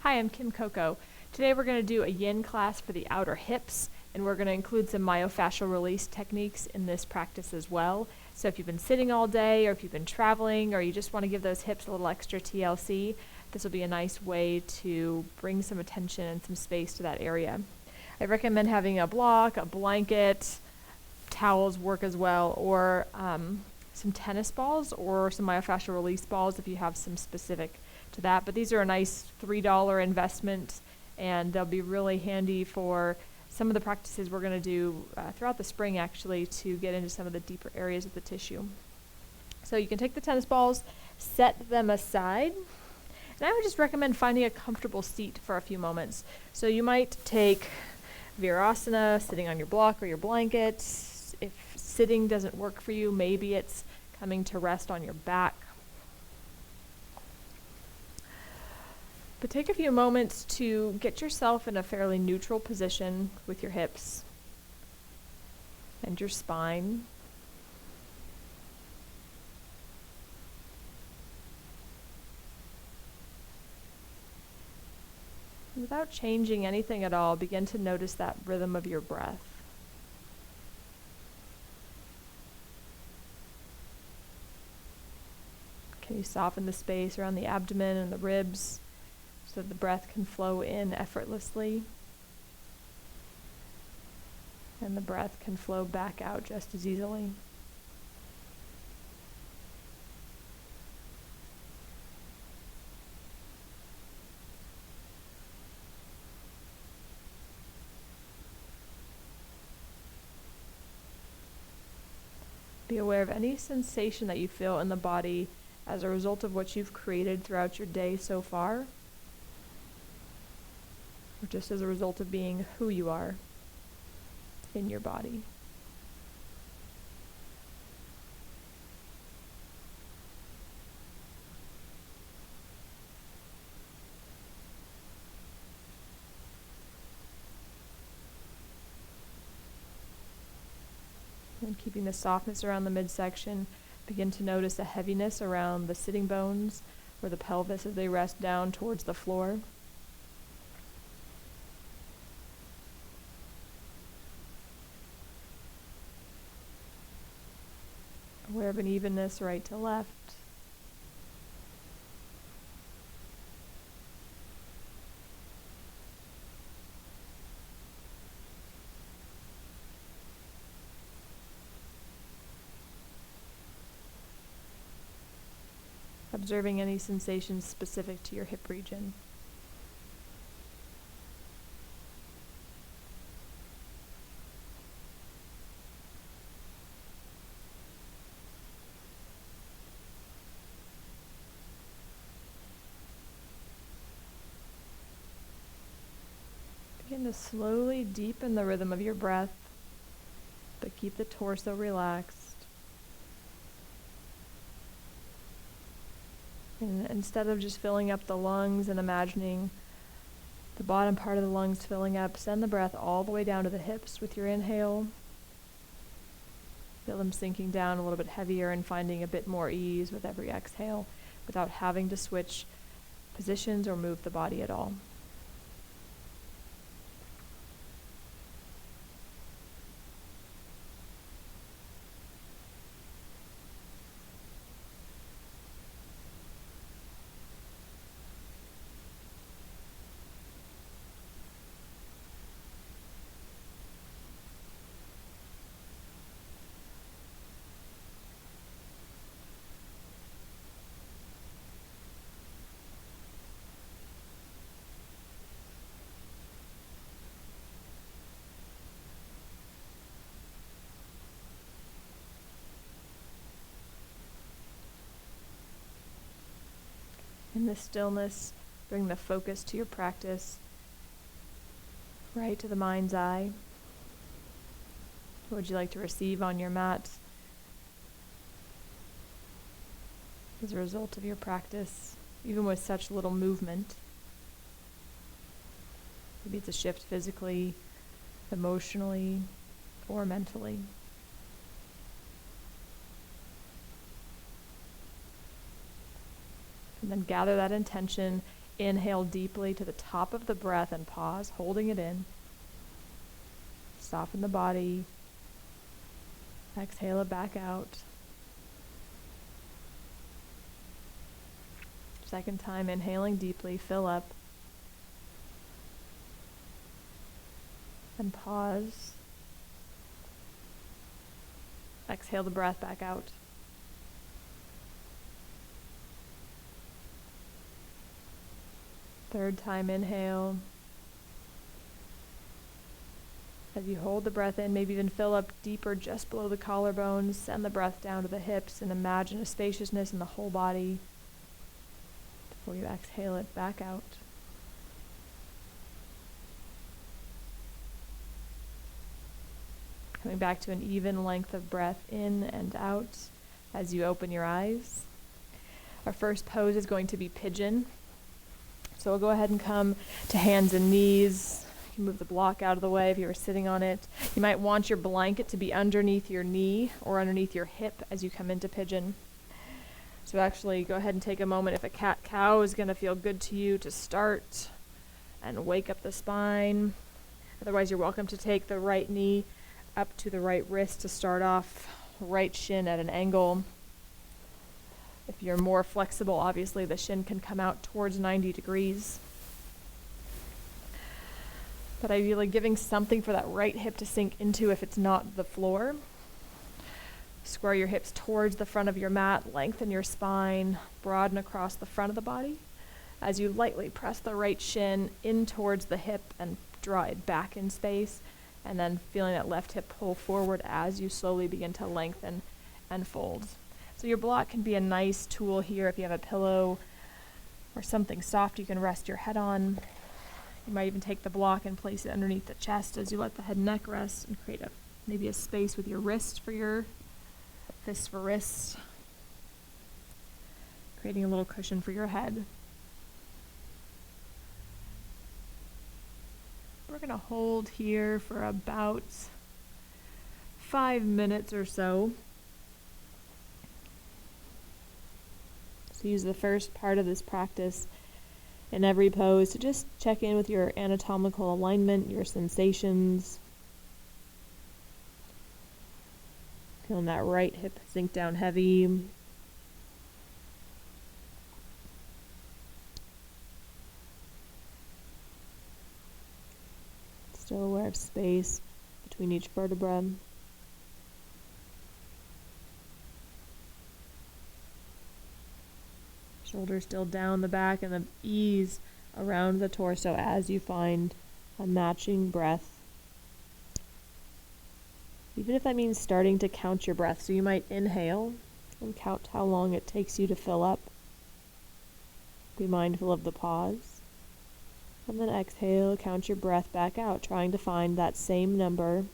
Hi, I'm Kim Coco. Today we're going to do a yin class for the outer hips, and we're going to include some myofascial release techniques in this practice as well. So if you've been sitting all day, or if you've been traveling, or you just want to give those hips a little extra TLC, this will be a nice way to bring some attention and some space to that area. I recommend having a block, a blanket, towels work as well, or some tennis balls or some myofascial release balls if you have some specific to that. But these are a nice $3 investment, and they'll be really handy for some of the practices we're going to do throughout the spring, actually, to get into some of the deeper areas of the tissue. So you can take the tennis balls, set them aside, and I would just recommend finding a comfortable seat for a few moments. So you might take Virasana, sitting on your block or your blanket. If sitting doesn't work for you, maybe it's coming to rest on your back. But take a few moments to get yourself in a fairly neutral position with your hips and your spine. Without changing anything at all, begin to notice that rhythm of your breath. Can you soften the space around the abdomen and the ribs so that the breath can flow in effortlessly, and the breath can flow back out just as easily? Be aware of any sensation that you feel in the body as a result of what you've created throughout your day so far, or just as a result of being who you are in your body. And keeping the softness around the midsection, begin to notice a heaviness around the sitting bones or the pelvis as they rest down towards the floor. Aware of an evenness right to left. Observing any sensations specific to your hip region. Begin to slowly deepen the rhythm of your breath, but keep the torso relaxed. And instead of just filling up the lungs and imagining the bottom part of the lungs filling up, send the breath all the way down to the hips with your inhale. Feel them sinking down a little bit heavier and finding a bit more ease with every exhale without having to switch positions or move the body at all. In this stillness, bring the focus to your practice, right to the mind's eye. What would you like to receive on your mat as a result of your practice, even with such little movement? Maybe it's a shift physically, emotionally, or mentally. And then gather that intention Inhale deeply to the top of the breath and pause, holding it in. Soften the body. Exhale it back out. Second time, inhaling deeply, fill up. And pause. Exhale the breath back out. Third time, inhale. As you hold the breath in, maybe even fill up deeper just below the collarbones. Send the breath down to the hips and imagine a spaciousness in the whole body before you exhale it back out. Coming back to an even length of breath in and out as you open your eyes. Our first pose is going to be pigeon. So we'll go ahead and come to hands and knees. You can move the block out of the way if you were sitting on it. You might want your blanket to be underneath your knee or underneath your hip as you come into pigeon. So actually go ahead and take a moment. If a cat-cow is going to feel good to you to start and wake up the spine. Otherwise, you're welcome to take the right knee up to the right wrist to start off, right shin at an angle. If you're more flexible, obviously the shin can come out towards 90 degrees. But ideally giving something for that right hip to sink into if it's not the floor. Square your hips towards the front of your mat, lengthen your spine, broaden across the front of the body. As you lightly press the right shin in towards the hip and draw it back in space, and then feeling that left hip pull forward as you slowly begin to lengthen and fold. So your block can be a nice tool here if you have a pillow or something soft you can rest your head on. You might even take the block and place it underneath the chest as you let the head and neck rest and create maybe a space with your wrist for your fist for wrist, creating a little cushion for your head. We're going to hold here for about 5 minutes or so. So use the first part of this practice in every pose to just check in with your anatomical alignment, your sensations. Feeling that right hip sink down heavy. Still aware of space between each vertebra. Shoulders still down the back and the ease around the torso as you find a matching breath. Even if that means starting to count your breath. So you might inhale and count how long it takes you to fill up. Be mindful of the pause. And then exhale, count your breath back out, trying to find that same number.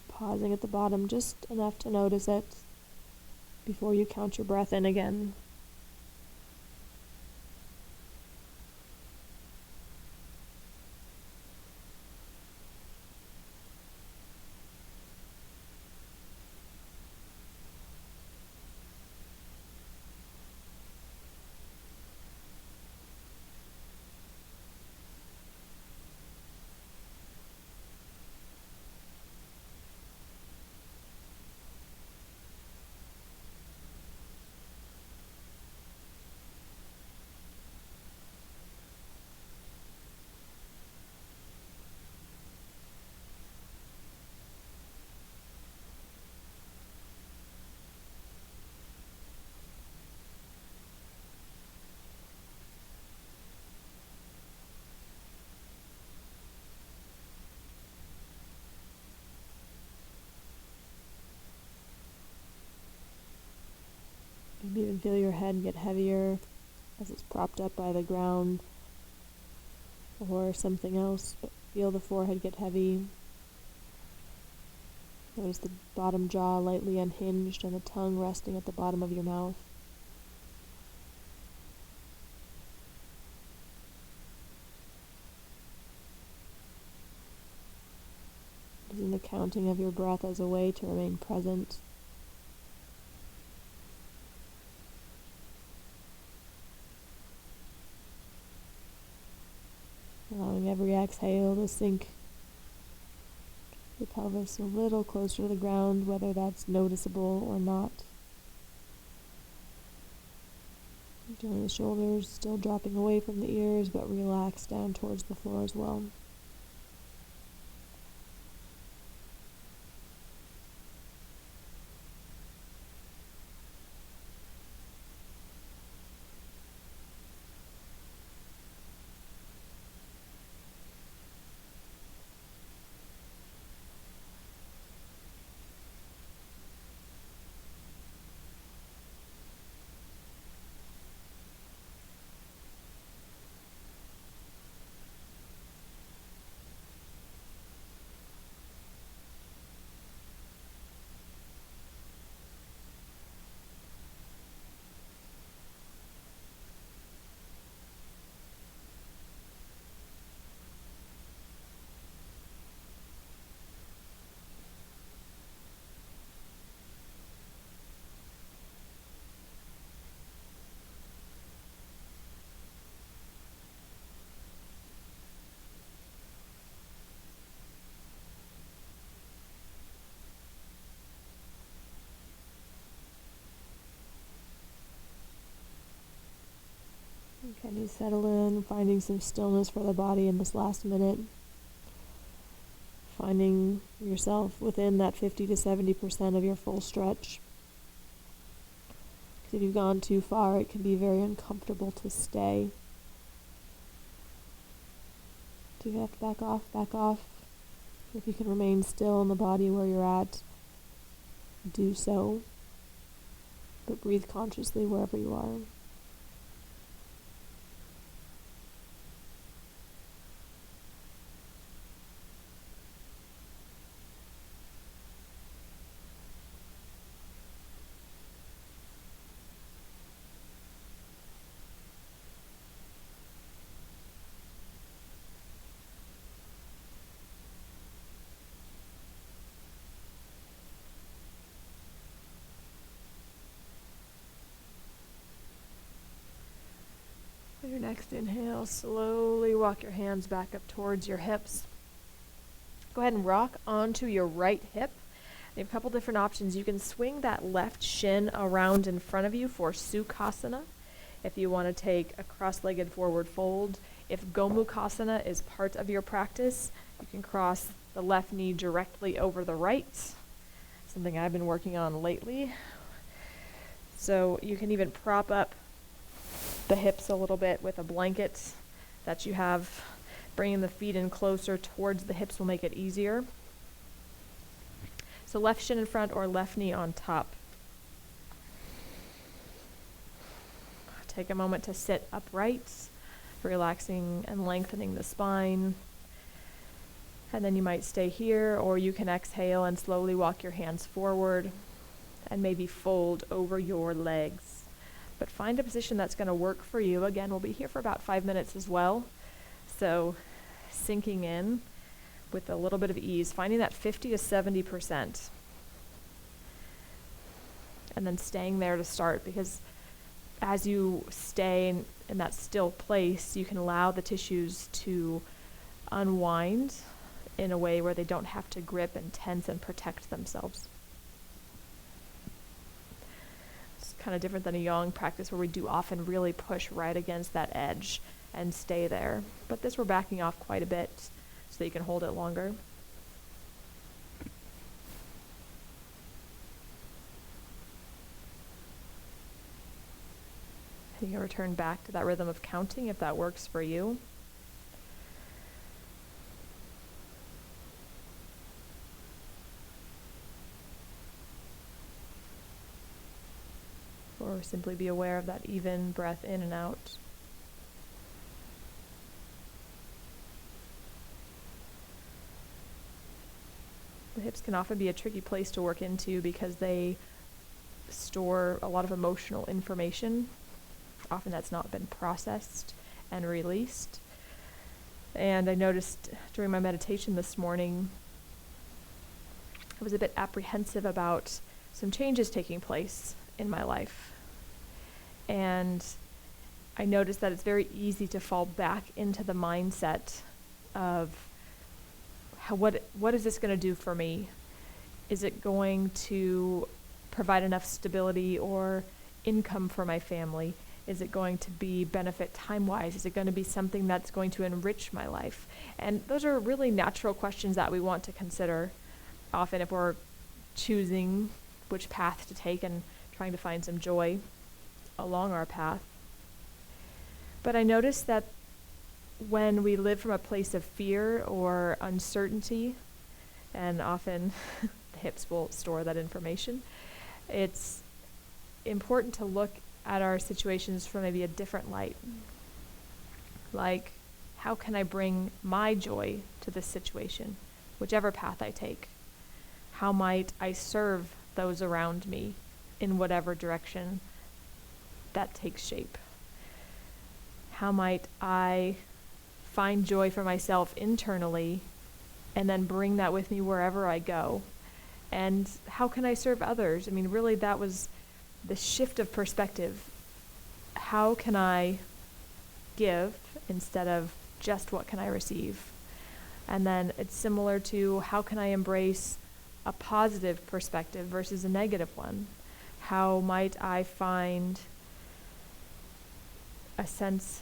Pausing at the bottom just enough to notice it before you count your breath in again. Maybe even feel your head get heavier as it's propped up by the ground or something else, but feel the forehead get heavy. Notice the bottom jaw lightly unhinged and the tongue resting at the bottom of your mouth. Using the counting of your breath as a way to remain present. every exhale to sink the pelvis a little closer to the ground, whether that's noticeable or not. Feeling the shoulders still dropping away from the ears, but relaxed down towards the floor as well. Can you settle in, finding some stillness for the body in this last minute? Finding yourself within that 50 to 70% of your full stretch. Because if you've gone too far, it can be very uncomfortable to stay. Do you have to back off? Back off. If you can remain still in the body where you're at, do so. But breathe consciously wherever you are. On your next inhale, slowly walk your hands back up towards your hips. Go ahead and rock onto your right hip. You have a couple different options. You can swing that left shin around in front of you for Sukhasana. If you want to take a cross-legged forward fold. If Gomukhasana is part of your practice, you can cross the left knee directly over the right. Something I've been working on lately. So you can even prop up the hips a little bit with a blanket that you have. Bringing the feet in closer towards the hips will make it easier. So left shin in front or left knee on top. Take a moment to sit upright, relaxing and lengthening the spine. And then you might stay here, or you can exhale and slowly walk your hands forward and maybe fold over your legs. But find a position that's going to work for you. Again, we'll be here for about 5 minutes as well. So sinking in with a little bit of ease, finding that 50 to 70%. And then staying there to start, because as you stay in that still place, you can allow the tissues to unwind in a way where they don't have to grip and tense and protect themselves. Kind of different than a yang practice where we do often really push right against that edge and stay there. But this we're backing off quite a bit so that you can hold it longer. You can return back to that rhythm of counting if that works for you. Or simply be aware of that even breath in and out. The hips can often be a tricky place to work into because they store a lot of emotional information. Often that's not been processed and released. And I noticed during my meditation this morning, I was a bit apprehensive about some changes taking place in my life. And I noticed that it's very easy to fall back into the mindset of what is this going to do for me? Is it going to provide enough stability or income for my family? Is it going to be benefit time-wise? Is it going to be something that's going to enrich my life? And those are really natural questions that we want to consider often if we're choosing which path to take and trying to find some joy along our path. But I noticed that when we live from a place of fear or uncertainty, and often the hips will store that information, it's important to look at our situations from maybe a different light. Like, how can I bring my joy to this situation, whichever path I take? How might I serve those around me in whatever direction that takes shape? How might I find joy for myself internally and then bring that with me wherever I go? And how can I serve others? I mean, really, that was the shift of perspective. How can I give instead of just what can I receive? And then it's similar to how can I embrace a positive perspective versus a negative one? How might I find a sense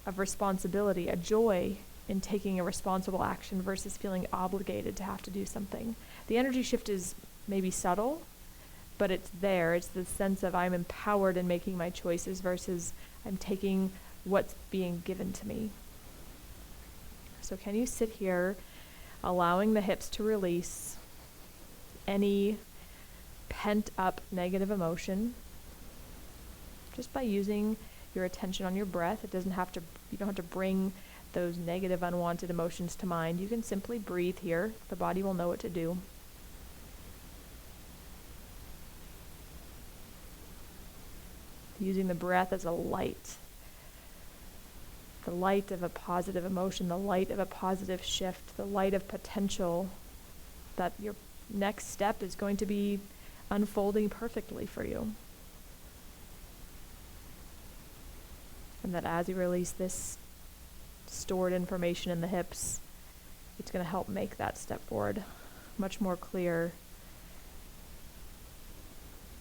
of responsibility, a joy in taking a responsible action versus feeling obligated to have to do something? The energy shift is maybe subtle, but it's there. It's the sense of I'm empowered in making my choices versus I'm taking what's being given to me. So can you sit here allowing the hips to release any pent up negative emotion just by using your attention on your breath? You don't have to bring those negative unwanted emotions to mind. You can simply breathe here. The body will know what to do. Using the breath as a light. The light of a positive emotion, the light of a positive shift, the light of potential that your next step is going to be unfolding perfectly for you. And that as you release this stored information in the hips, it's going to help make that step forward much more clear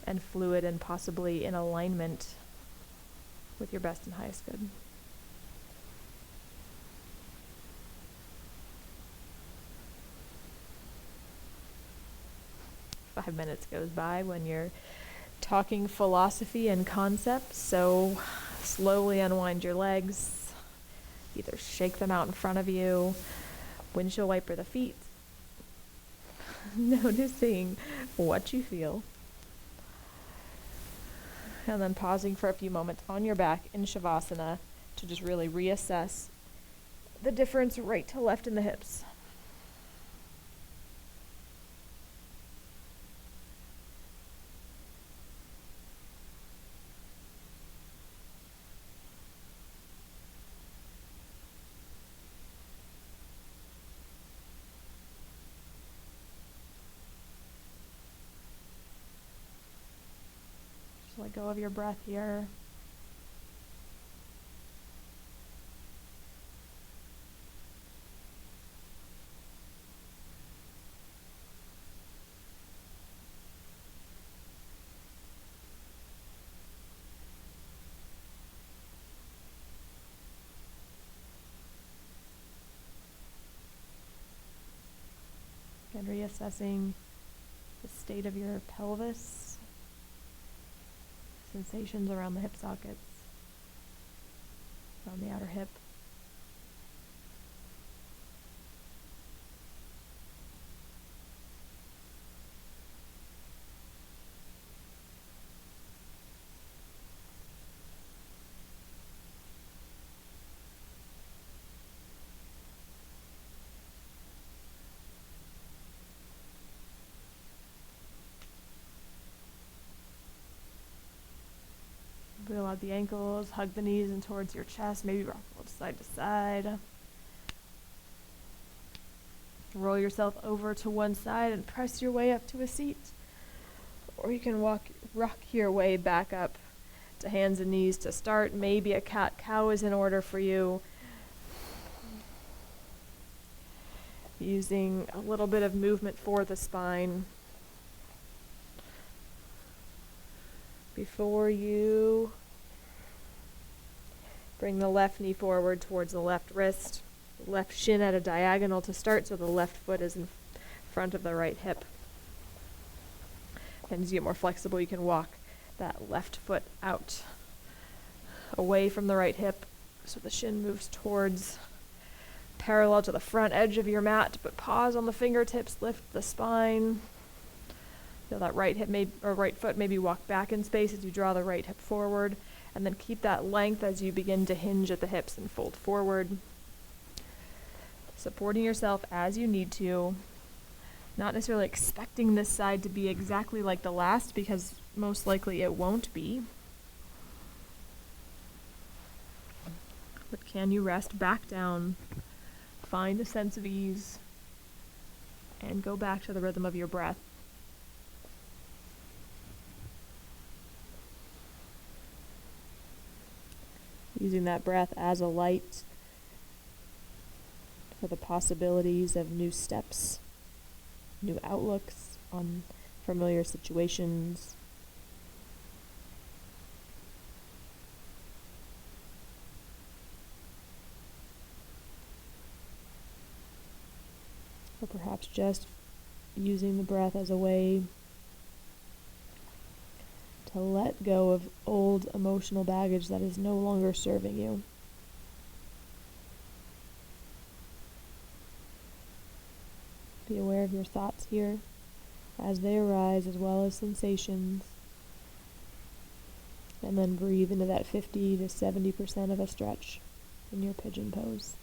and fluid and possibly in alignment with your best and highest good. Five minutes goes by when you're talking philosophy and concepts, so slowly unwind your legs. Either shake them out in front of you, windshield wiper the feet, noticing what you feel. And then pausing for a few moments on your back in Shavasana to just really reassess the difference right to left in the hips. Let go of your breath here. And reassessing the state of your pelvis. Sensations around the hip sockets, around the outer hip. Wheel out the ankles, hug the knees in towards your chest, maybe rock side to side. Roll yourself over to one side and press your way up to a seat. Or you can rock your way back up to hands and knees to start. Maybe a cat-cow is in order for you. using a little bit of movement for the spine. Before you bring the left knee forward towards the left wrist, left shin at a diagonal to start, so the left foot is in front of the right hip. And as you get more flexible, you can walk that left foot out, away from the right hip, so the shin moves towards parallel to the front edge of your mat, but pause on the fingertips, lift the spine. Feel that right foot maybe walk back in space as you draw the right hip forward, and then keep that length as you begin to hinge at the hips and fold forward. Supporting yourself as you need to, not necessarily expecting this side to be exactly like the last, because most likely it won't be. But can you rest back down, find a sense of ease, and go back to the rhythm of your breath. Using that breath as a light for the possibilities of new steps, new outlooks on familiar situations. Or perhaps just using the breath as a way to let go of old emotional baggage that is no longer serving you. Be aware of your thoughts here as they arise, as well as sensations. And then breathe into that 50 to 70% of a stretch in your pigeon pose.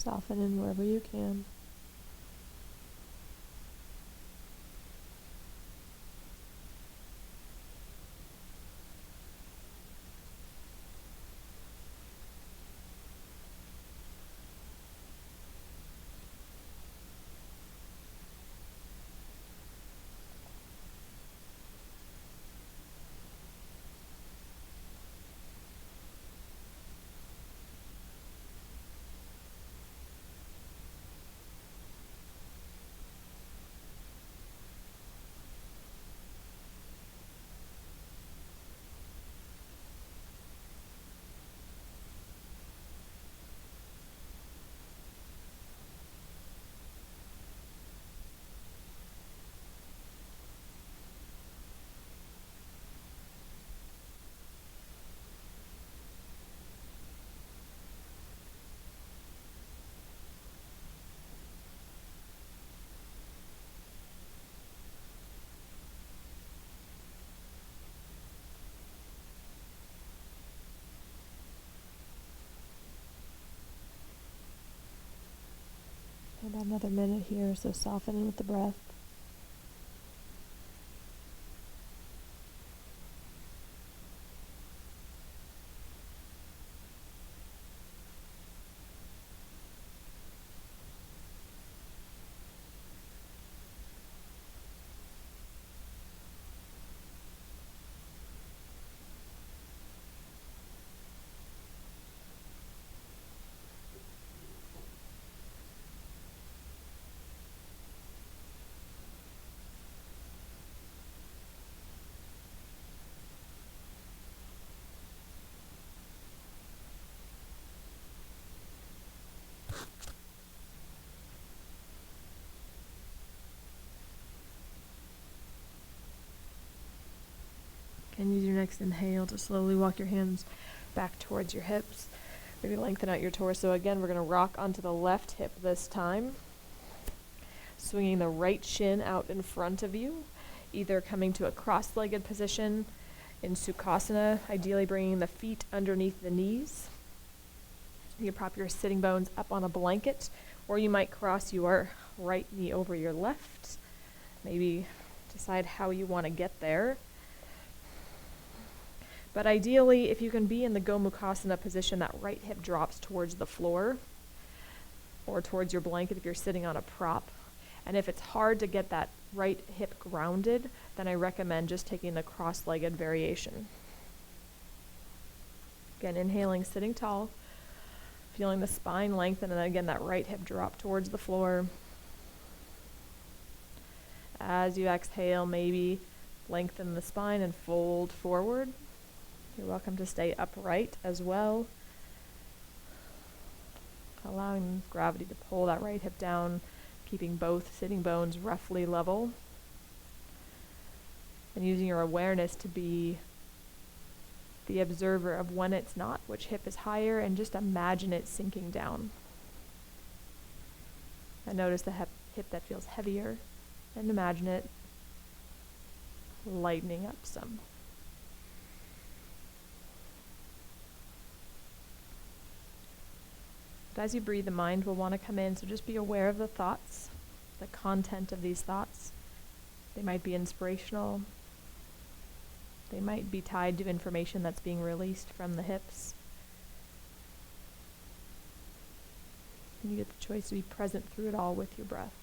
Soften in wherever you can. About another minute here, so soften in with the breath. And use your next inhale to slowly walk your hands back towards your hips. Maybe lengthen out your torso. Again, we're going to rock onto the left hip this time. Swinging the right shin out in front of you, either coming to a cross-legged position in Sukhasana, ideally bringing the feet underneath the knees. You can prop your sitting bones up on a blanket, or you might cross your right knee over your left. Maybe decide how you want to get there. But ideally, if you can be in the Gomukhasana position, that right hip drops towards the floor or towards your blanket if you're sitting on a prop. And if it's hard to get that right hip grounded, then I recommend just taking the cross-legged variation. Again, inhaling, sitting tall, feeling the spine lengthen, and then again, that right hip drop towards the floor. As you exhale, maybe lengthen the spine and fold forward. You're welcome to stay upright as well, allowing gravity to pull that right hip down, keeping both sitting bones roughly level, and using your awareness to be the observer of when it's not, which hip is higher, and just imagine it sinking down. And notice the hip that feels heavier, and imagine it lightening up some. But as you breathe, the mind will want to come in, so just be aware of the thoughts, the content of these thoughts. They might be inspirational. They might be tied to information that's being released from the hips. And you get the choice to be present through it all with your breath.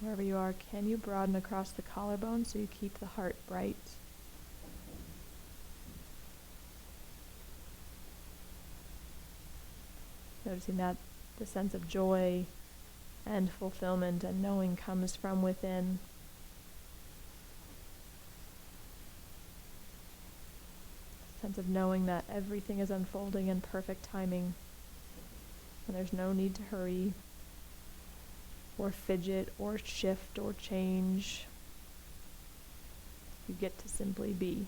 Wherever you are, can you broaden across the collarbone so you keep the heart bright? Noticing that the sense of joy and fulfillment and knowing comes from within. Sense of knowing that everything is unfolding in perfect timing and there's no need to hurry or fidget or shift or change. You get to simply be.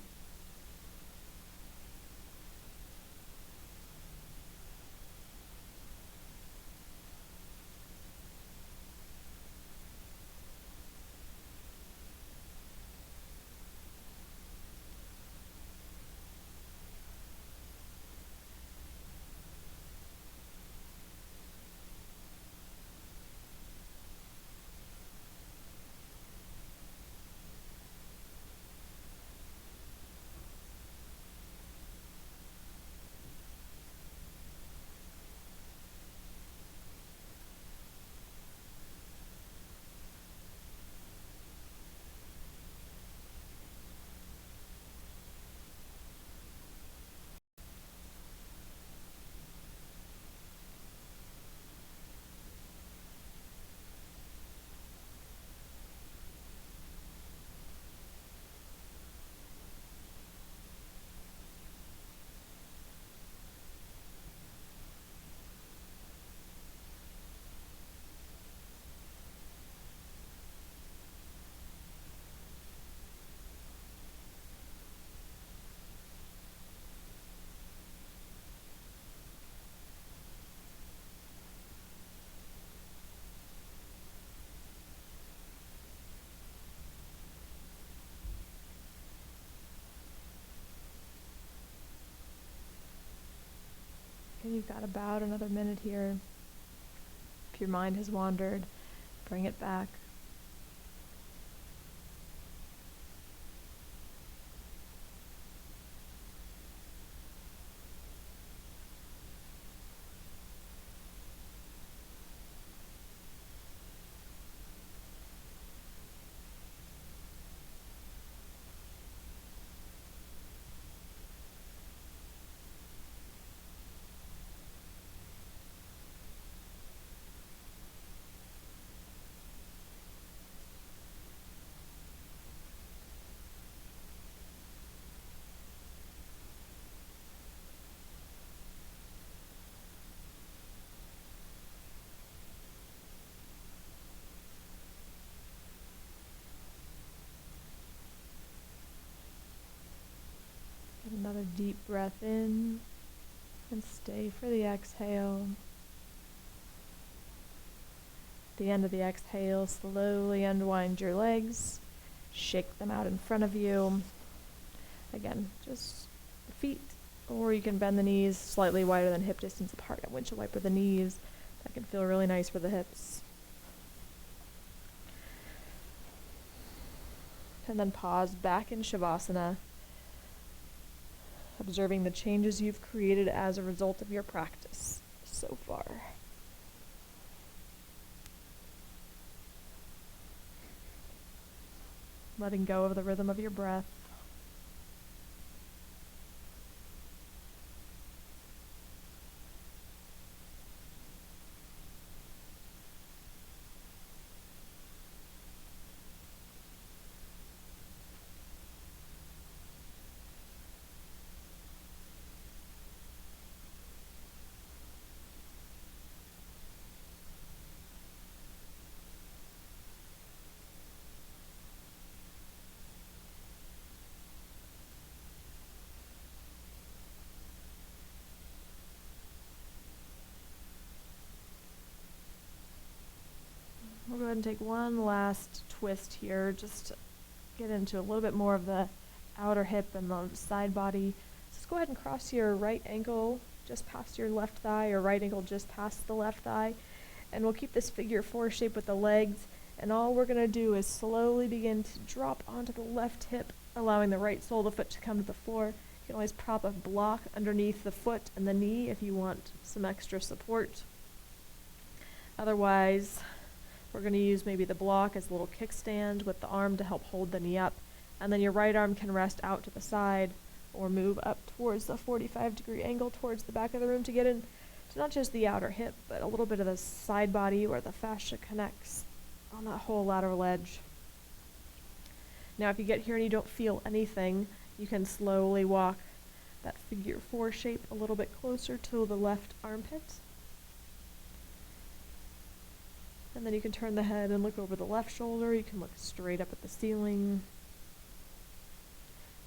And you've got about another minute here. If your mind has wandered, bring it back. Get another deep breath in and stay for the exhale. At the end of the exhale, slowly unwind your legs, shake them out in front of you. Again, just the feet, or you can bend the knees slightly wider than hip distance apart and windshield wiper the knees. That can feel really nice for the hips. And then pause back in Shavasana, observing the changes you've created as a result of your practice so far. Letting go of the rhythm of your breath. We'll go ahead and take one last twist here, just to get into a little bit more of the outer hip and the side body. Just go ahead and cross your right ankle just past your left thigh, or right ankle just past the left thigh. And we'll keep this figure 4 shape with the legs. And all we're going to do is slowly begin to drop onto the left hip, allowing the right sole of the foot to come to the floor. You can always prop a block underneath the foot and the knee if you want some extra support. Otherwise, we're going to use maybe the block as a little kickstand with the arm to help hold the knee up. And then your right arm can rest out to the side or move up towards the 45-degree angle towards the back of the room to get in to not just the outer hip, but a little bit of the side body where the fascia connects on that whole lateral edge. Now, if you get here and you don't feel anything, you can slowly walk that figure 4 shape a little bit closer to the left armpit. And then you can turn the head and look over the left shoulder. You can look straight up at the ceiling.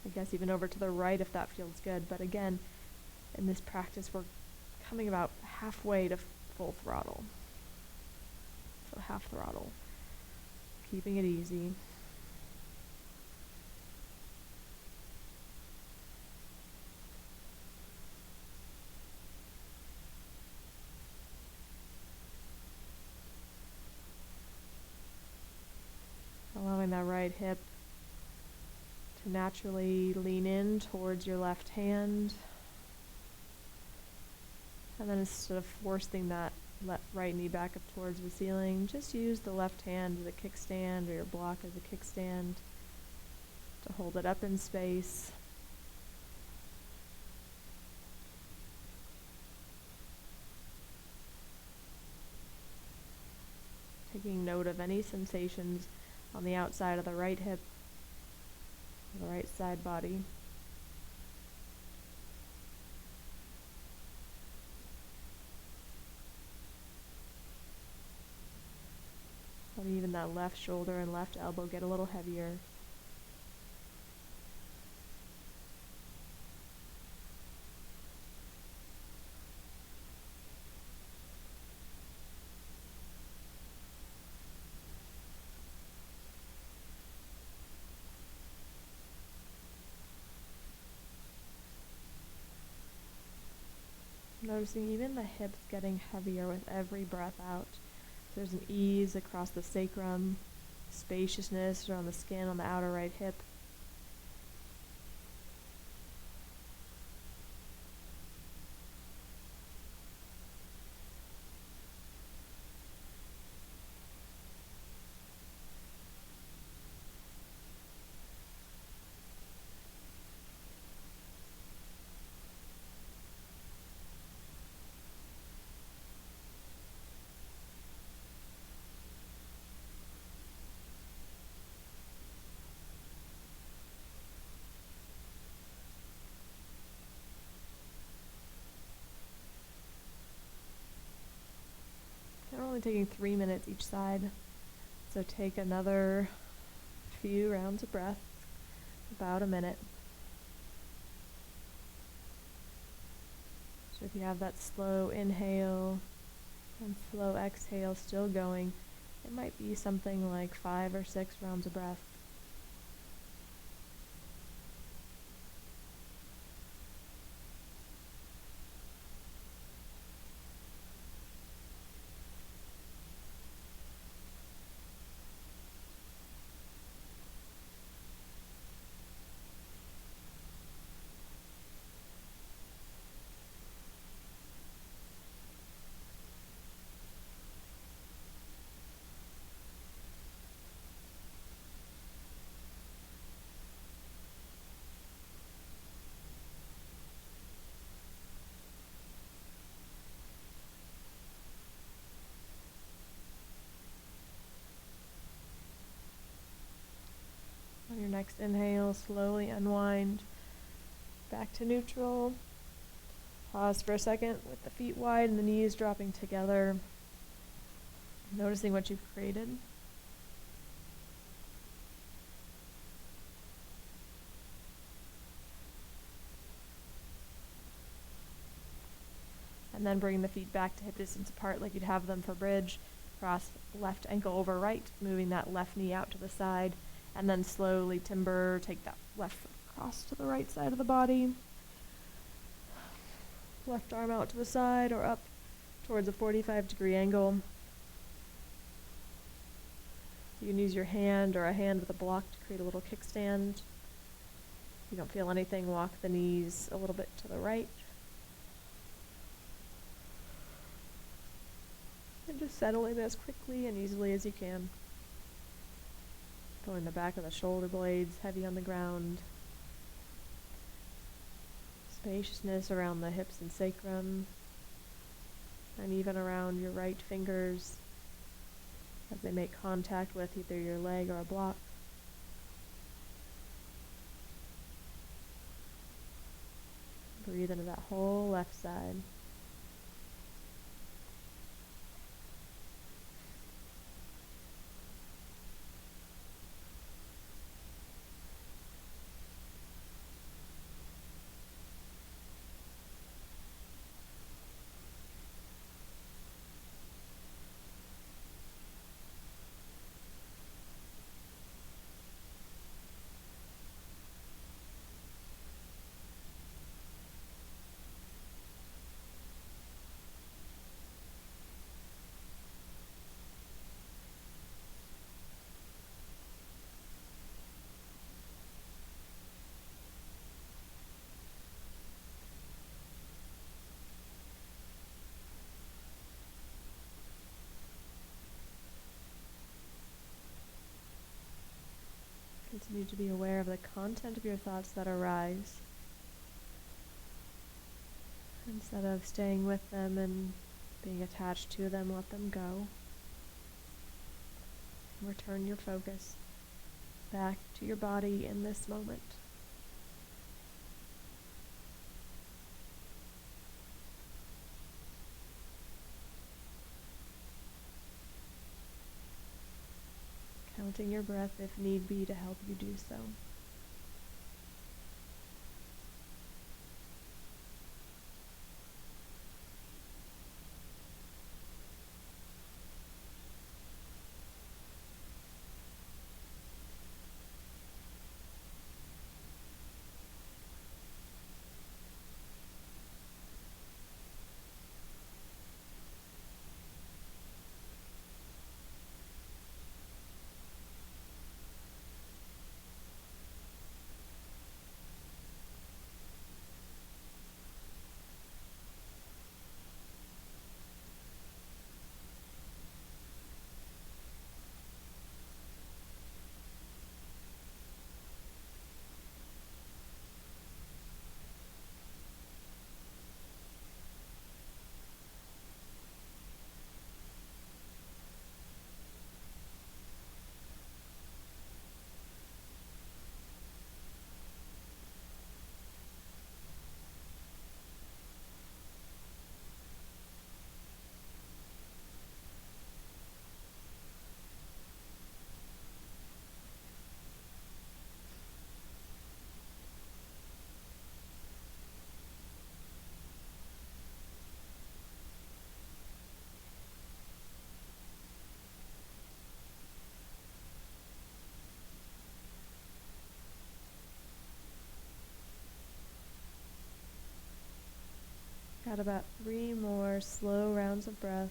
I guess even over to the right if that feels good. But again, in this practice, we're coming about halfway to full throttle. So half throttle. Keeping it easy. Allowing that right hip to naturally lean in towards your left hand. And then instead of forcing that right knee back up towards the ceiling, just use the left hand as a kickstand or your block as a kickstand to hold it up in space. Taking note of any sensations on the outside of the right hip, the right side body. Let even that left shoulder and left elbow get a little heavier. Noticing even the hips getting heavier with every breath out. So there's an ease across the sacrum, spaciousness around the skin on the outer right hip. We're only taking 3 minutes each side, so take another few rounds of breath, about a minute. So if you have that slow inhale and slow exhale still going, it might be something like 5 or 6 rounds of breath. On your next inhale, slowly unwind back to neutral. Pause for a second with the feet wide and the knees dropping together. Noticing what you've created. And then bring the feet back to hip distance apart like you'd have them for bridge. Cross left ankle over right, moving that left knee out to the side. And then slowly timber, take that left foot across to the right side of the body. Left arm out to the side or up towards a 45-degree angle. You can use your hand or a hand with a block to create a little kickstand. If you don't feel anything, walk the knees a little bit to the right. And just settle in as quickly and easily as you can. Pulling the back of the shoulder blades heavy on the ground. Spaciousness around the hips and sacrum. And even around your right fingers as they make contact with either your leg or a block. Breathe into that whole left side. Continue to be aware of the content of your thoughts that arise. Instead of staying with them and being attached to them, let them go. Return your focus back to your body in this moment. Counting your breath if need be to help you do so. Got about 3 more slow rounds of breath.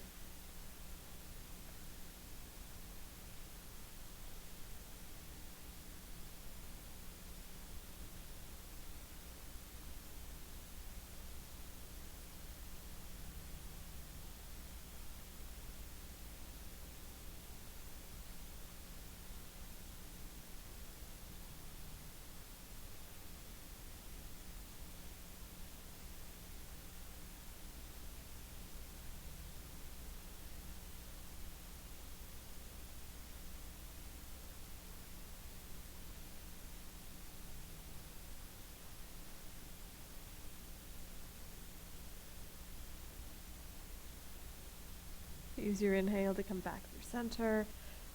Use your inhale to come back through center.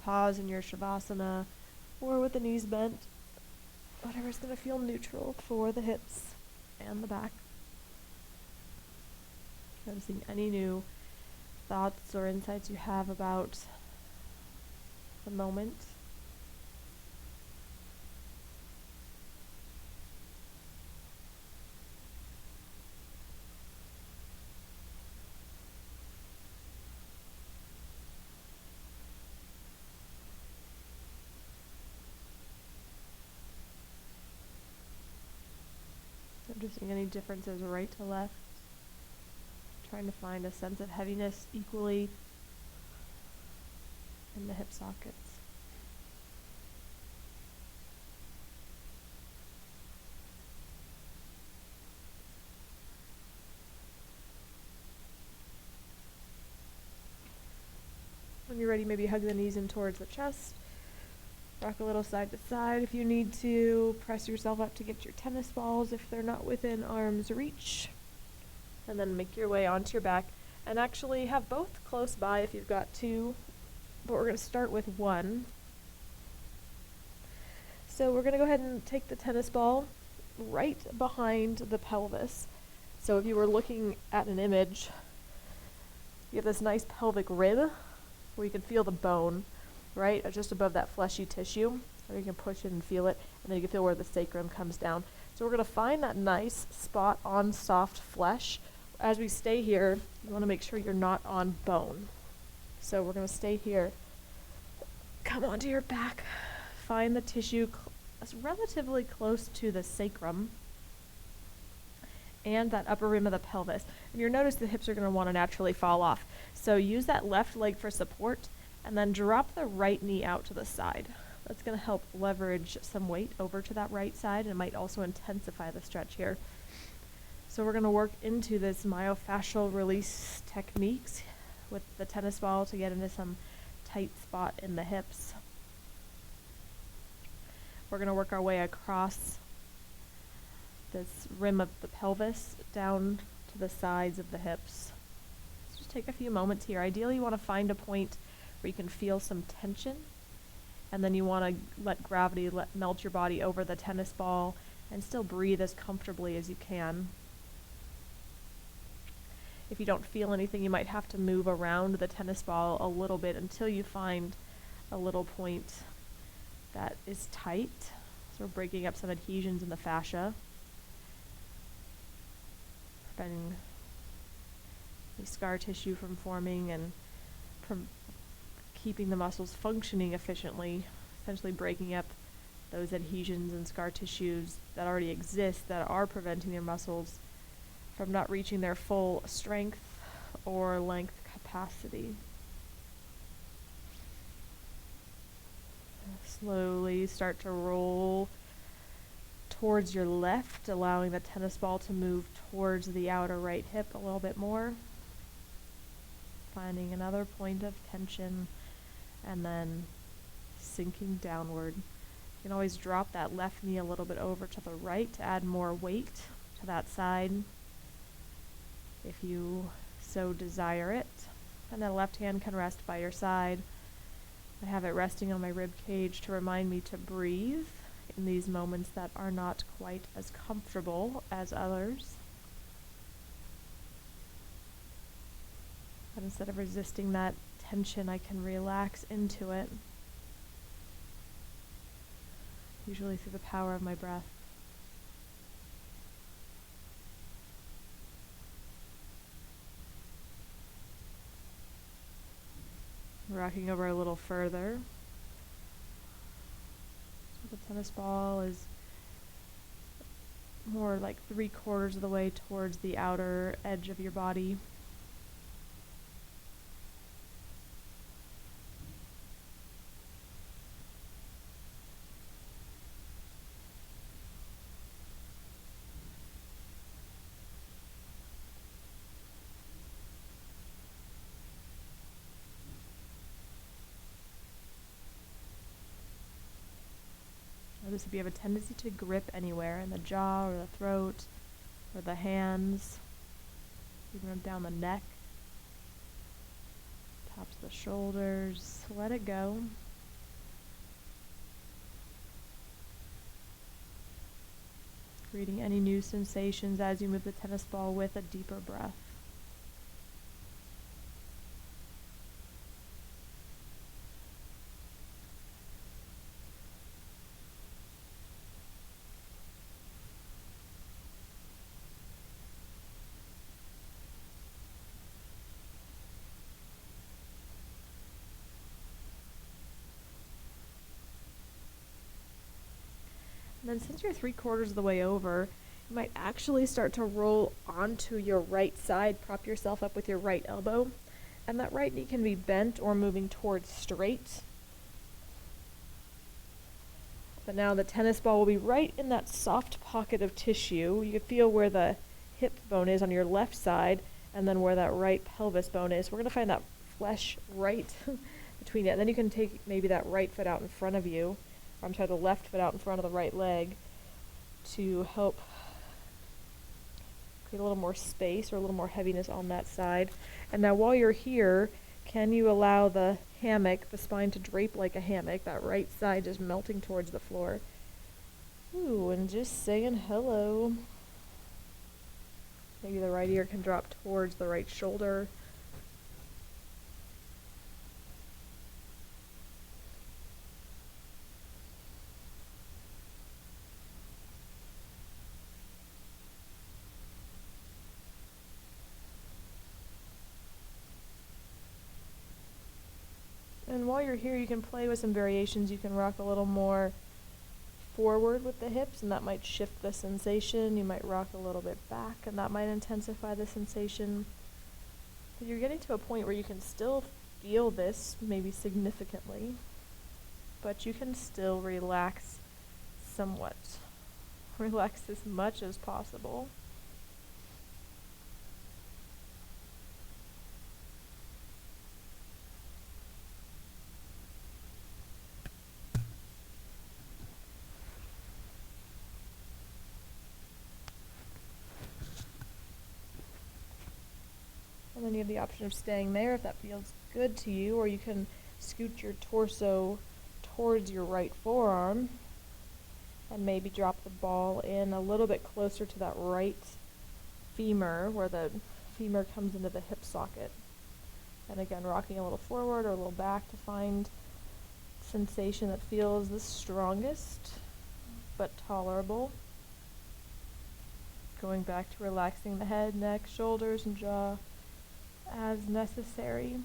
Pause in your Shavasana or with the knees bent. Whatever's going to feel neutral for the hips and the back. Noticing any new thoughts or insights you have about the moment. Noticing any differences right to left. Trying to find a sense of heaviness equally in the hip sockets. When you're ready, maybe hug the knees in towards the chest. Rock a little side to side if you need to. Press yourself up to get your tennis balls if they're not within arm's reach. And then make your way onto your back. And actually have both close by if you've got two. But we're going to start with one. So we're going to go ahead and take the tennis ball right behind the pelvis. So if you were looking at an image, you have this nice pelvic rib where you can feel the bone, right, just above that fleshy tissue, or you can push it and feel it, and then you can feel where the sacrum comes down. So we're going to find that nice spot on soft flesh. As we stay here, you want to make sure you're not on bone. So we're going to stay here. Come onto your back. Find the tissue relatively close to the sacrum and that upper rim of the pelvis. And you'll notice the hips are going to want to naturally fall off. So use that left leg for support, and then drop the right knee out to the side. That's going to help leverage some weight over to that right side, and it might also intensify the stretch here. So we're going to work into this myofascial release techniques with the tennis ball to get into some tight spot in the hips. We're going to work our way across this rim of the pelvis down to the sides of the hips. Just take a few moments here. Ideally, you want to find a point where you can feel some tension, and then you want to let gravity melt your body over the tennis ball and still breathe as comfortably as you can. If you don't feel anything, you might have to move around the tennis ball a little bit until you find a little point that is tight. So we're breaking up some adhesions in the fascia, preventing the scar tissue from forming and from keeping the muscles functioning efficiently, essentially breaking up those adhesions and scar tissues that already exist that are preventing your muscles from not reaching their full strength or length capacity. Slowly start to roll towards your left, allowing the tennis ball to move towards the outer right hip a little bit more. Finding another point of tension and then sinking downward. You can always drop that left knee a little bit over to the right to add more weight to that side if you so desire it. And the left hand can rest by your side. I have it resting on my rib cage to remind me to breathe in these moments that are not quite as comfortable as others. But instead of resisting that tension, I can relax into it, usually through the power of my breath. Rocking over a little further. So the tennis ball is more like 3/4 of the way towards the outer edge of your body. Notice if you have a tendency to grip anywhere in the jaw or the throat or the hands, even down the neck, tops of the shoulders, let it go. Creating any new sensations as you move the tennis ball with a deeper breath. And then since you're 3/4 of the way over, you might actually start to roll onto your right side, prop yourself up with your right elbow, and that right knee can be bent or moving towards straight. But now the tennis ball will be right in that soft pocket of tissue. You can feel where the hip bone is on your left side, and then where that right pelvis bone is. We're going to find that flesh right between it. And then you can take maybe that right foot out in front of you, or I'm sorry, the left foot out in front of the right leg, to help create a little more space or a little more heaviness on that side. And now while you're here, can you allow the hammock, the spine to drape like a hammock, that right side just melting towards the floor. Ooh, and just saying hello. Maybe the right ear can drop towards the right shoulder. And while you're here, you can play with some variations. You can rock a little more forward with the hips, and that might shift the sensation. You might rock a little bit back, and that might intensify the sensation. But you're getting to a point where you can still feel this, maybe significantly, but you can still relax somewhat. Relax as much as possible. And then you have the option of staying there if that feels good to you, or you can scoot your torso towards your right forearm and maybe drop the ball in a little bit closer to that right femur, where the femur comes into the hip socket. And again, rocking a little forward or a little back to find sensation that feels the strongest but tolerable. Going back to relaxing the head, neck, shoulders, and jaw as necessary.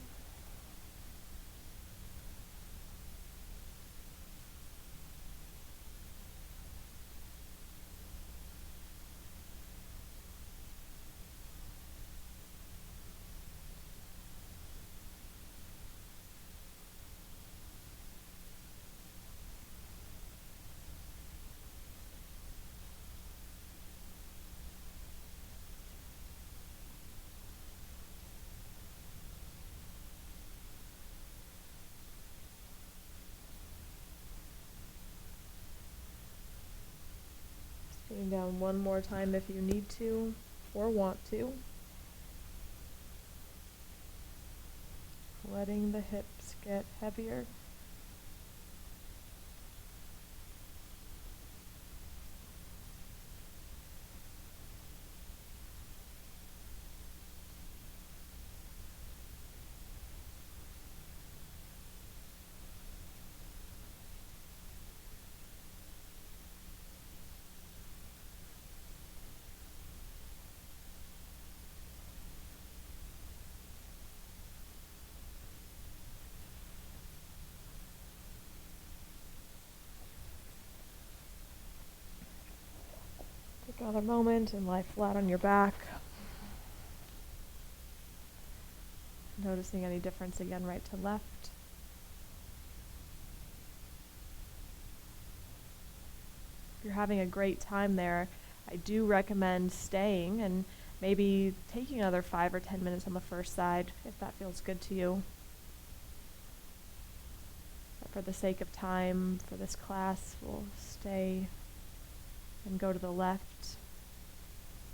Sitting down one more time if you need to or want to. Letting the hips get heavier. Another moment and lie flat on your back. Noticing any difference again, right to left. If you're having a great time there, I do recommend staying and maybe taking another 5 or 10 minutes on the first side if that feels good to you. But for the sake of time for this class, we'll stay and go to the left.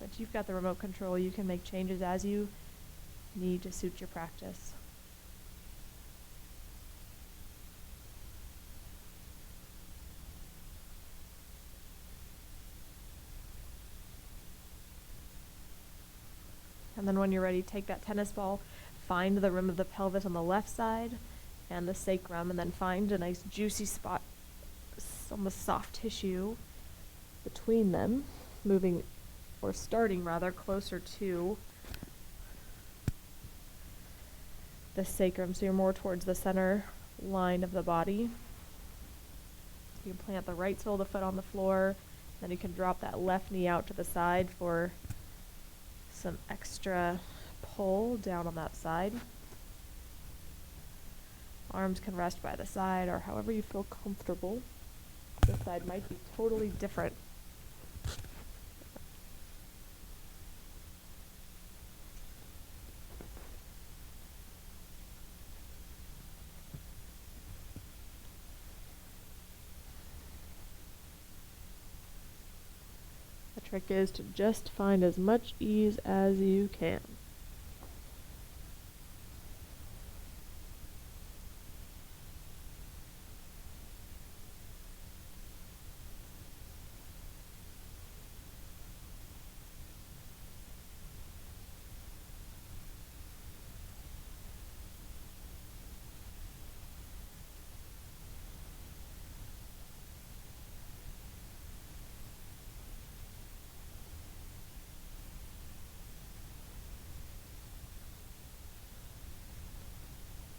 But you've got the remote control. You can make changes as you need to suit your practice. And then when you're ready, take that tennis ball, find the rim of the pelvis on the left side and the sacrum, and then find a nice juicy spot on the soft tissue between them, moving or starting rather closer to the sacrum, so you're more towards the center line of the body. You can plant the right sole of the foot on the floor, then you can drop that left knee out to the side for some extra pull down on that side. Arms can rest by the side or however you feel comfortable. This side might be totally different. The trick is to just find as much ease as you can.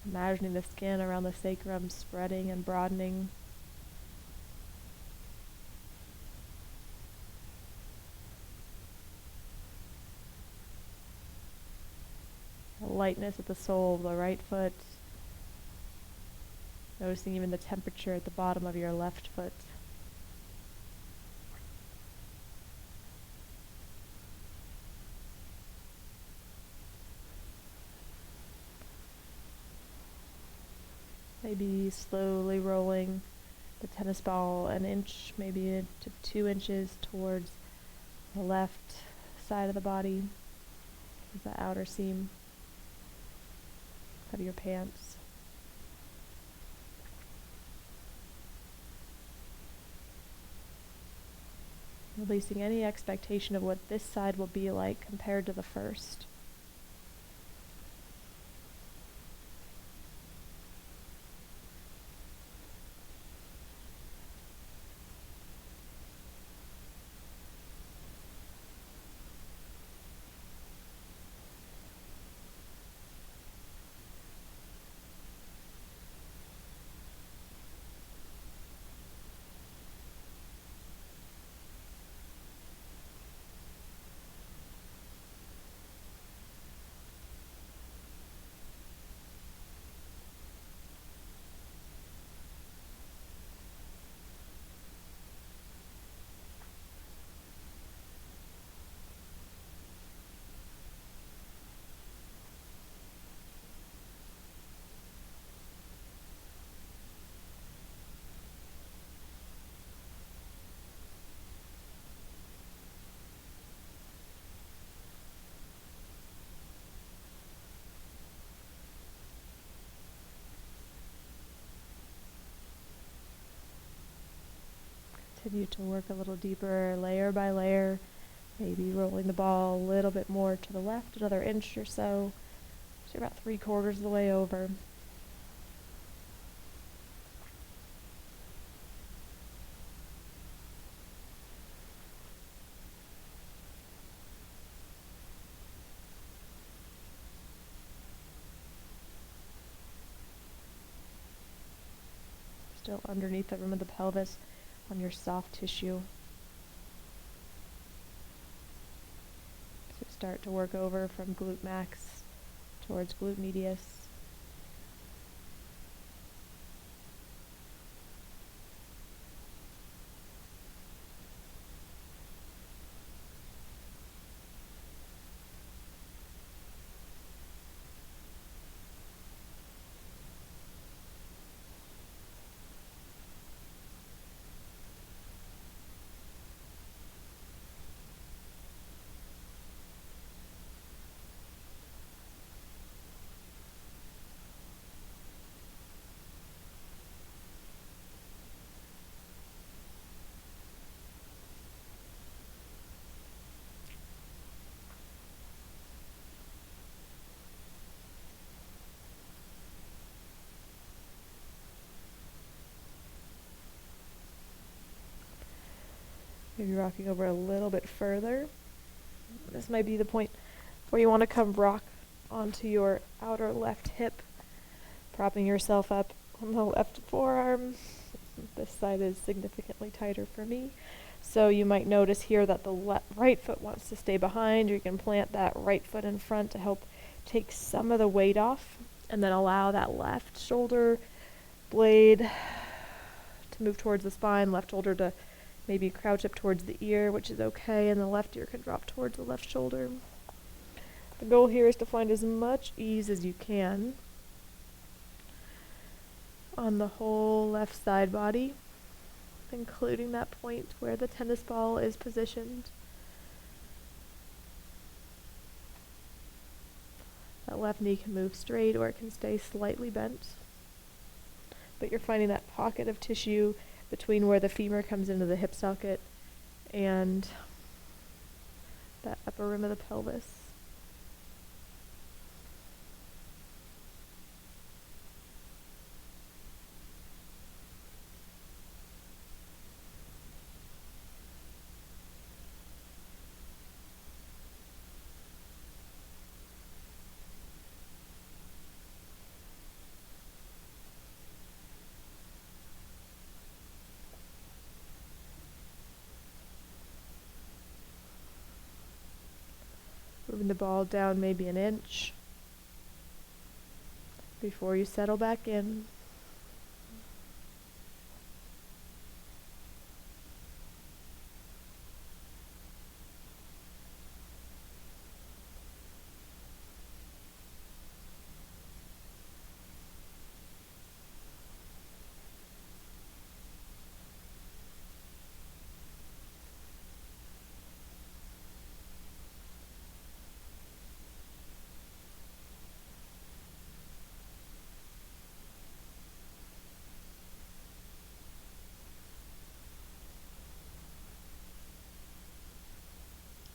Imagining the skin around the sacrum spreading and broadening. The lightness at the sole of the right foot. Noticing even the temperature at the bottom of your left foot. Maybe slowly rolling the tennis ball an inch, maybe to 2 inches towards the left side of the body, the outer seam of your pants. Releasing any expectation of what this side will be like compared to the first. Continue to work a little deeper, layer by layer, maybe rolling the ball a little bit more to the left, another inch or so. So you're about 3/4 of the way over. Still underneath the rim of the pelvis on your soft tissue. start to work over from glute max towards glute medius. Maybe rocking over a little bit further. This might be the point where you want to come rock onto your outer left hip, propping yourself up on the left forearm. This side is significantly tighter for me. So you might notice here that the right foot wants to stay behind, or you can plant that right foot in front to help take some of the weight off, and then allow that left shoulder blade to move towards the spine, left shoulder to maybe crouch up towards the ear, which is okay, and the left ear can drop towards the left shoulder. The goal here is to find as much ease as you can on the whole left side body, including that point where the tennis ball is positioned. That left knee can move straight or it can stay slightly bent. But you're finding that pocket of tissue between where the femur comes into the hip socket and that upper rim of the pelvis. Moving the ball down maybe an inch before you settle back in.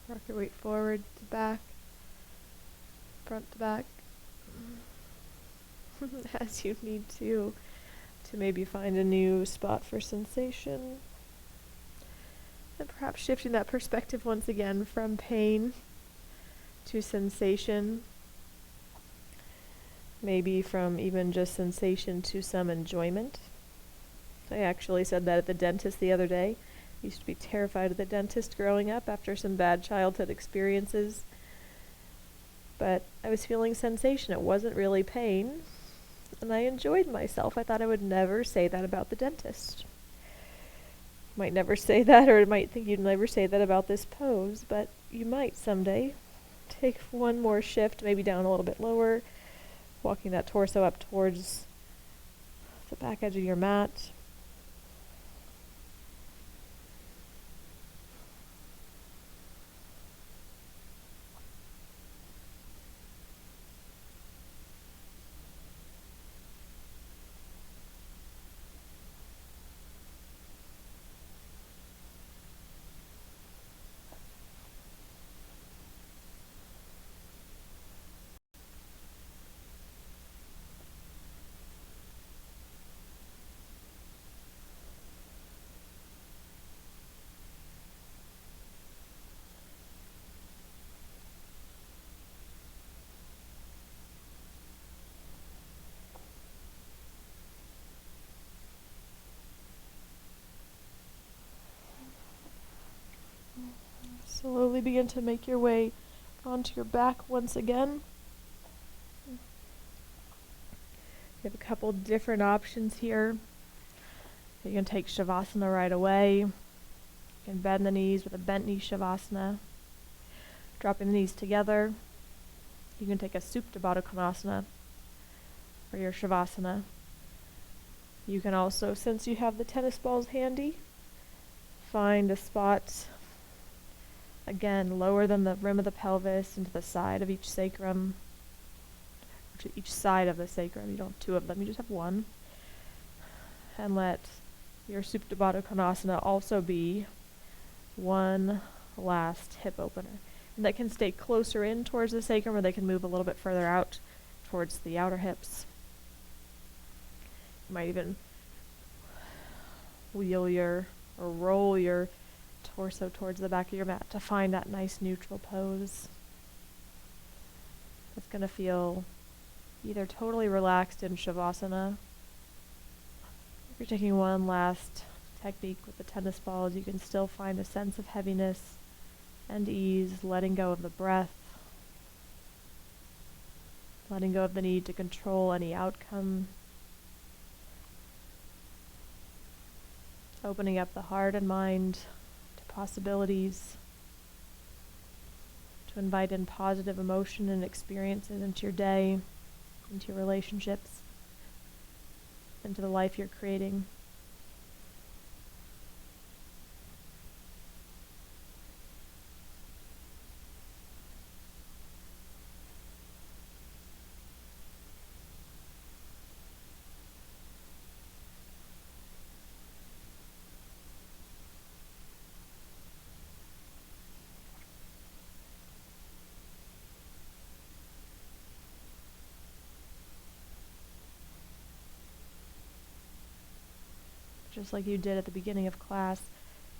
Rock your weight forward to back, front to back, as you need to maybe find a new spot for sensation. And perhaps shifting that perspective once again from pain to sensation. Maybe from even just sensation to some enjoyment. I actually said that at the dentist the other day. Used to be terrified of the dentist growing up after some bad childhood experiences. But I was feeling sensation. It wasn't really pain. And I enjoyed myself. I thought I would never say that about the dentist. Might never say that, or might think you'd never say that about this pose, but you might someday. Take one more shift, maybe down a little bit lower, walking that torso up towards the back edge of your mat. Slowly begin to make your way onto your back once again. You have a couple different options here. You can take Shavasana right away. You can bend the knees with a bent knee Shavasana. Dropping the knees together. You can take a Supta Baddha Konasana for your Shavasana. You can also, since you have the tennis balls handy, find a spot, again, lower than the rim of the pelvis, into the side of each sacrum, or to each side of the sacrum. You don't have two of them, you just have one. And let your Supta Baddha Konasana also be one last hip opener. And that can stay closer in towards the sacrum, or they can move a little bit further out towards the outer hips. You might even roll your torso towards the back of your mat to find that nice neutral pose. It's going to feel either totally relaxed in Shavasana. If you're taking one last technique with the tennis balls, you can still find a sense of heaviness and ease, letting go of the breath, letting go of the need to control any outcome, opening up the heart and mind to possibilities, to invite in positive emotion and experiences into your day, into your relationships, into the life you're creating. Just like you did at the beginning of class,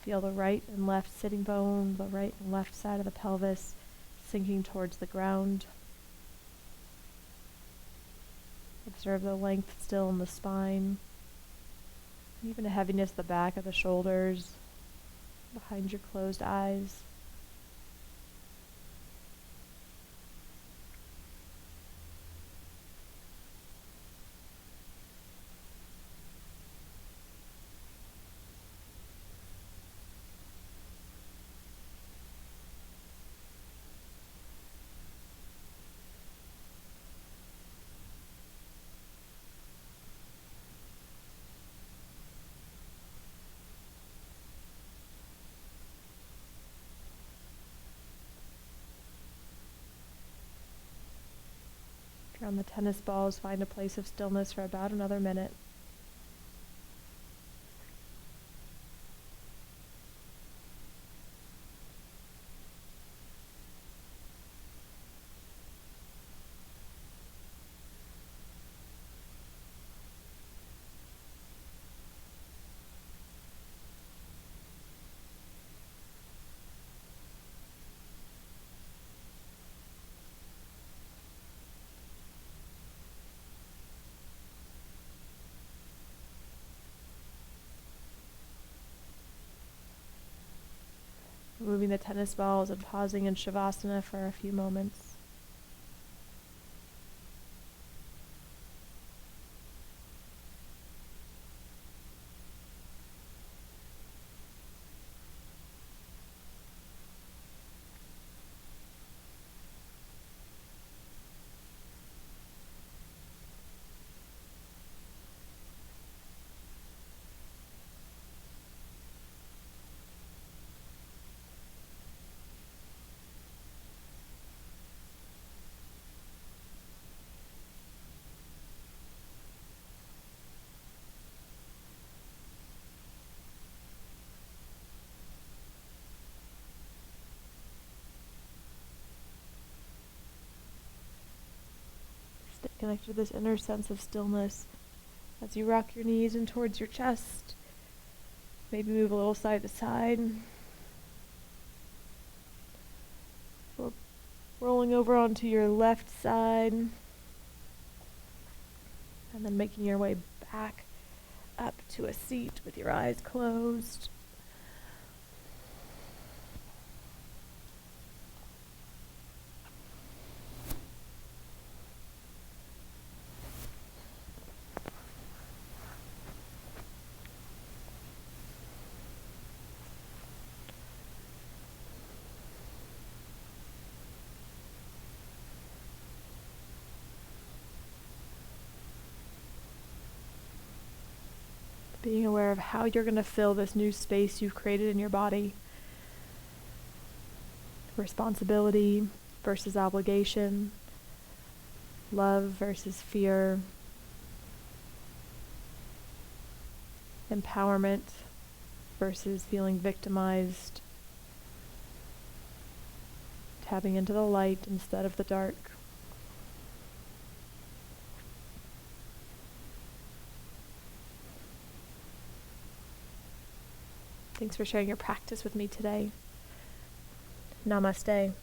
feel the right and left sitting bone, the right and left side of the pelvis sinking towards the ground. Observe the length still in the spine, even a heaviness at the back of the shoulders, behind your closed eyes. On the tennis balls, find a place of stillness for about another minute. Moving the tennis balls and pausing in Shavasana for a few moments. Stay connected to this inner sense of stillness as you rock your knees in towards your chest. Maybe move a little side to side. Rolling over onto your left side. And then making your way back up to a seat with your eyes closed. Being aware of how you're going to fill this new space you've created in your body. Responsibility versus obligation. Love versus fear. Empowerment versus feeling victimized. Tapping into the light instead of the dark. Thanks for sharing your practice with me today. Namaste.